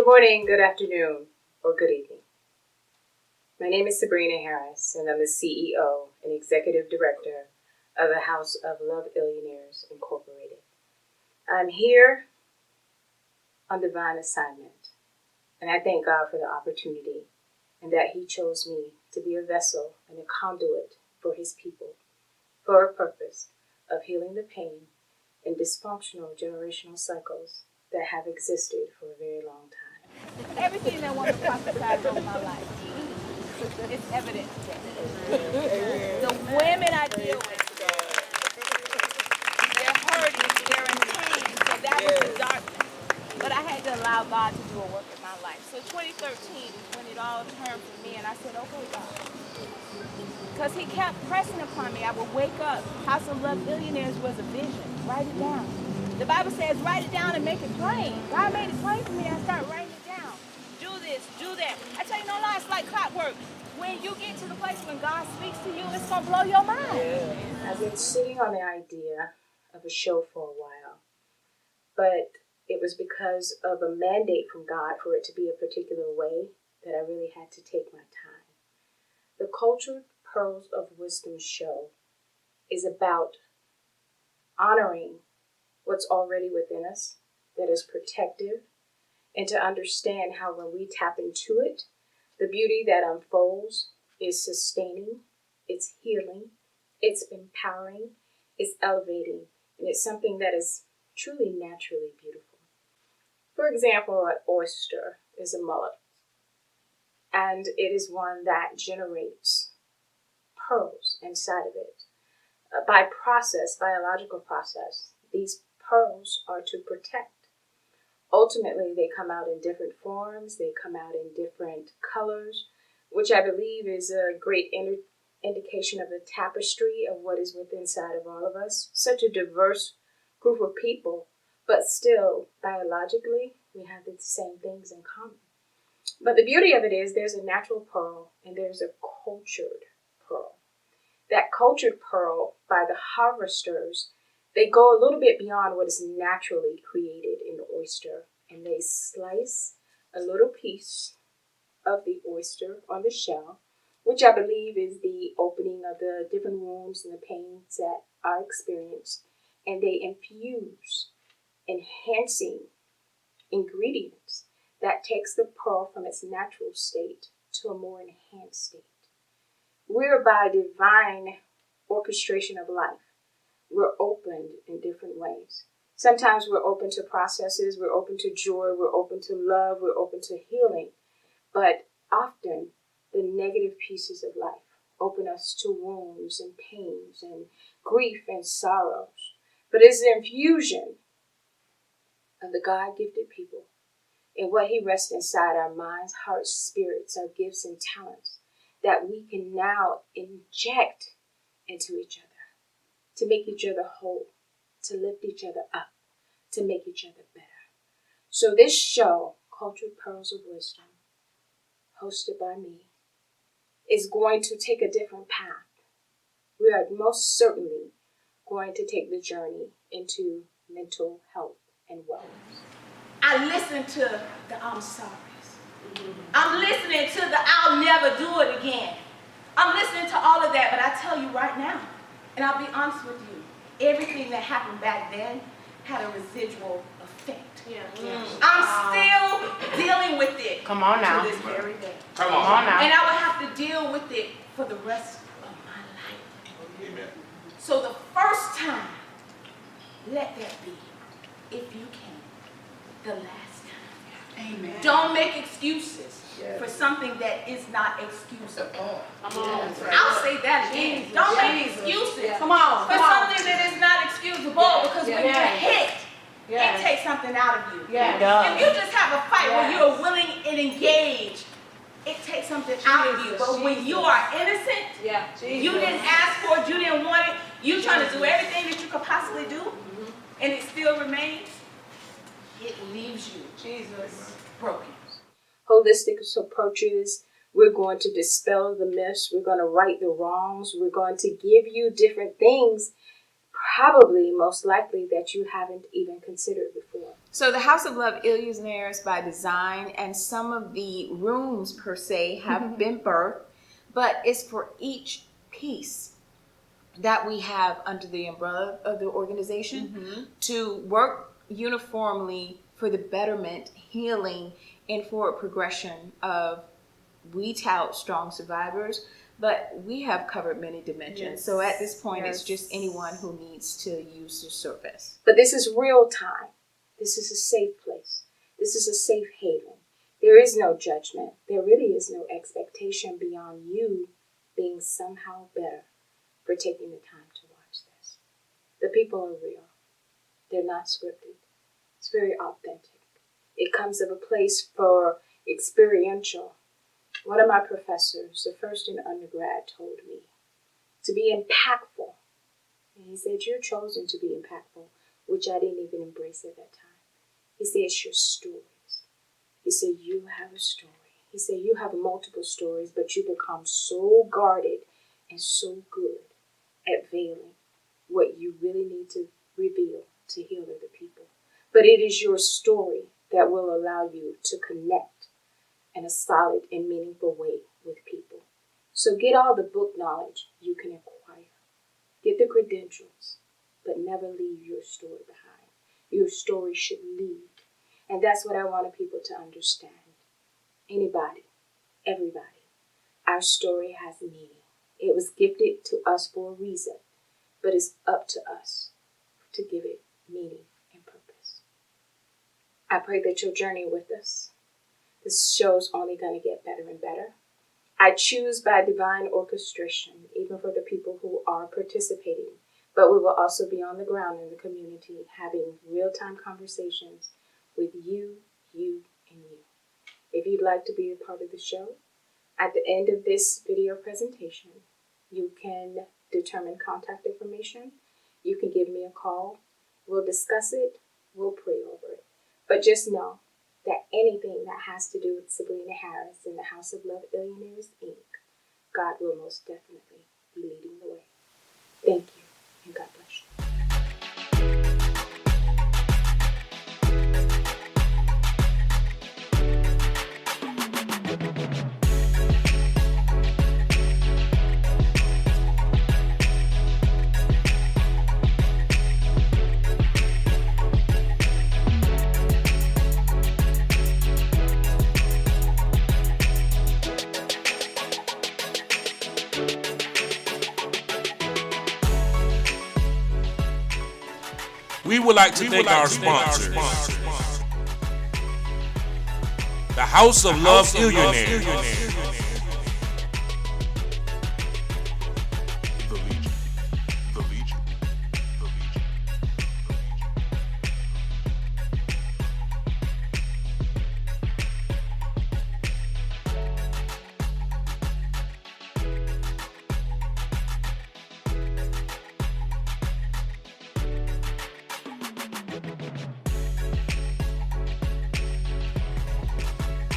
morning, good afternoon, or good evening. My name is Sabrina Harris, and I'm the CEO and Executive Director of the House of Love Billionaires Incorporated. I'm here on divine assignment, and I thank God for the opportunity and that He chose me to be a vessel and a conduit for His people for a purpose of healing the pain and dysfunctional generational cycles that have existed for a very long time. Everything that wants to prophesy over my life, it's evident. The women I deal with, they're hurting, they're in pain, so that was the darkness. But I had to allow God to do a work in my life. So 2013 is when it all turned for me, and I said, okay, God. Because He kept pressing upon me. I would wake up. House of Love Billionaires was a vision. Write it down. The Bible says, write it down and make it plain. God made it plain for me. I started writing it down. Do this, do that. I tell you no lie, it's like clockwork. When you get to the place when God speaks to you, it's going to blow your mind. Yeah. I've been sitting on the idea of a show for a while, but it was because of a mandate from God for it to be a particular way that I really had to take my time. The Cultured Pearls of Wisdom show is about honoring what's already within us that is protective, and to understand how when we tap into it, the beauty that unfolds is sustaining, it's healing, it's empowering, it's elevating, and it's something that is truly naturally beautiful. For example, an oyster is a mullet, and it is one that generates pearls inside of it. By biological process, these pearls are to protect. Ultimately, they come out in different forms, they come out in different colors, which I believe is a great indication of the tapestry of what is within inside of all of us. Such a diverse group of people, but still, biologically, we have the same things in common. But the beauty of it is there's a natural pearl and there's a cultured pearl. That cultured pearl, by the harvesters, they go a little bit beyond what is naturally created in the oyster, and they slice a little piece of the oyster on the shell, which I believe is the opening of the different wounds and the pains that are experienced, and they infuse enhancing ingredients that takes the pearl from its natural state to a more enhanced state. We're by divine orchestration of life. We're opened in different ways. Sometimes we're open to processes, we're open to joy, we're open to love, we're open to healing. But often the negative pieces of life open us to wounds and pains and grief and sorrows. But it's the infusion of the God-gifted people and what He rests inside our minds, hearts, spirits, our gifts and talents that we can now inject into each other, to make each other whole, to lift each other up, to make each other better. So this show, Cultured Pearls of Wisdom, hosted by me, is going to take a different path. We are most certainly going to take the journey into mental health and wellness. I listen to the I'm sorry. I'm listening to the I'll never do it again. I'm listening to all of that, but I tell you right now, and I'll be honest with you, everything that happened back then had a residual effect. I'm still dealing with it. Come on now. To this very day. Come on now. And I will have to deal with it for the rest of my life. Amen. So the first time, let that be, if you can, the last time. Amen. Don't make excuses for something that is not excusable. Come on. I'll say that again. Jesus. Don't make Jesus. excuses Come on. for something that is not excusable, because when you're hit, Yes. it takes something out of you. Yes. If you just have a fight where you're willing and engaged, it takes something out of you. But when you are innocent, you didn't ask for it, you didn't want it, you trying to do everything that you could possibly do, and it still remains, it leaves you broken. Holistic approaches, we're going to dispel the myths, we're going to right the wrongs, we're going to give you different things, probably most likely that you haven't even considered before. So the House of Love Illionaires by design, and some of the rooms per se have been birthed, but it's for each piece that we have under the umbrella of the organization to work uniformly for the betterment, healing, and forward progression of, we tout strong survivors, but we have covered many dimensions. Yes. So at this point, it's just anyone who needs to use the service. But this is real time. This is a safe place. This is a safe haven. There is no judgment. There really is no expectation beyond you being somehow better for taking the time to watch this. The people are real. They're not scripted. It's very authentic. It comes of a place for experiential. One of my professors, the first in undergrad, told me to be impactful. And he said, you're chosen to be impactful, which I didn't even embrace at that time. He said, it's your stories. He said, you have a story. He said, you have multiple stories, but you become so guarded and so good at veiling what you really need to reveal to heal other people. But it is your story that will allow you to connect in a solid and meaningful way with people. So get all the book knowledge you can acquire. Get the credentials, but never leave your story behind. Your story should lead. And that's what I wanted people to understand. Anybody, everybody, our story has meaning. It was gifted to us for a reason, but it's up to us to give it meaning and purpose. I pray that you'll journey with us. This show's only going to get better and better. I choose by divine orchestration, even for the people who are participating, but we will also be on the ground in the community having real-time conversations with you, and you. If you'd like to be a part of the show, at the end of this video presentation, you can determine contact information. You can give me a call. We'll discuss it. We'll pray over it. But just know that anything that has to do with Sabrina Harris and the House of Love Illionaires, Inc., God will most definitely be leading the way. Thank you, and God bless you. We would like to thank our sponsors, the House of Love Illionaires, the Legion.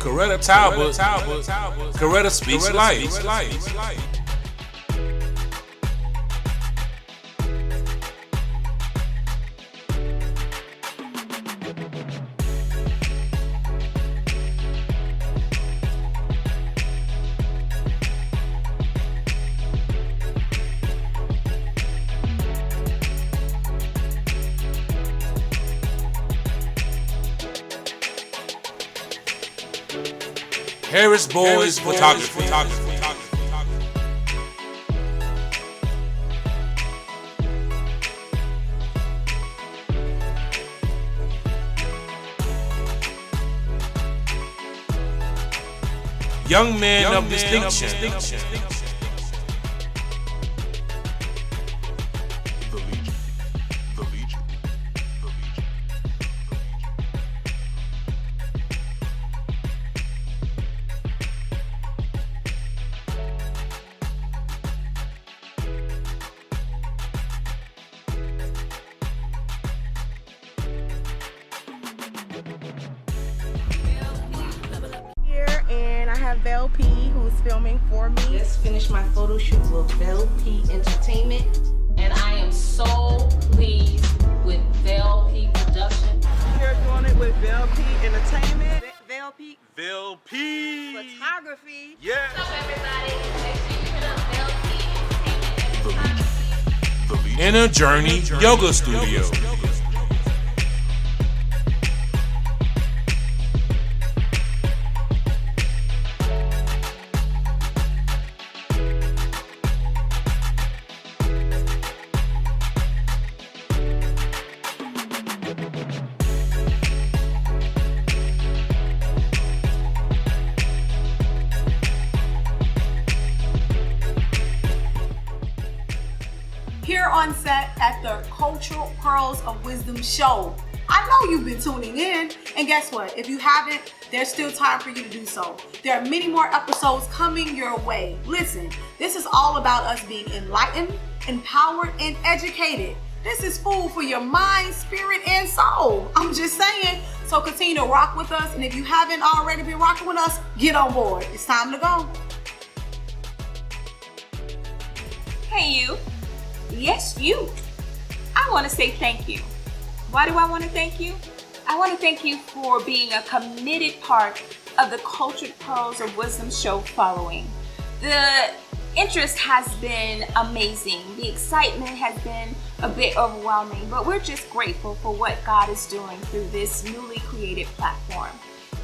Coretta Talbot, Coretta Speaks Life. Harris Boys Photography. Young Men of Distinction. The Legion. And I have Belle P, who's filming for me. Just finished my photo shoot with Belle P Entertainment, and I am so so pleased with Veil P Production. Here doing it with Veil P Entertainment. Veil P Veil P. Photography. Yeah. What's up, everybody? Make sure you hit up Veil P Entertainment. Inner Journey Yoga Studio. Here on set at the Cultural Pearls of Wisdom show. I know you've been tuning in, and guess what? If you haven't, there's still time for you to do so. There are many more episodes coming your way. Listen, this is all about us being enlightened, empowered, and educated. This is food for your mind, spirit, and soul. I'm just saying. So continue to rock with us, and if you haven't already been rocking with us, get on board. It's time to go. Hey, you. Yes, you. I want to say thank you. Why do I want to thank you? I want to thank you for being a committed part of the Cultured Pearls of Wisdom show following. The interest has been amazing. The excitement has been a bit overwhelming, but we're just grateful for what God is doing through this newly created platform.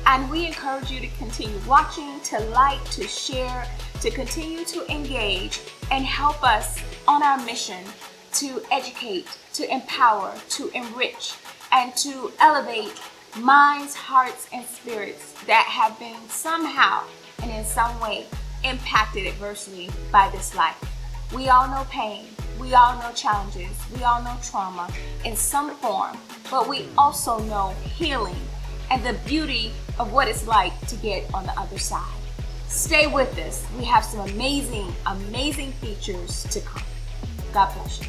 And we encourage you to continue watching, to like, to share, to continue to engage and help us on our mission to educate, to empower, to enrich, and to elevate minds, hearts, and spirits that have been somehow and in some way impacted adversely by this life. We all know pain, we all know challenges, we all know trauma in some form, but we also know healing and the beauty of what it's like to get on the other side. Stay with us. We have some amazing, amazing features to come. God bless you.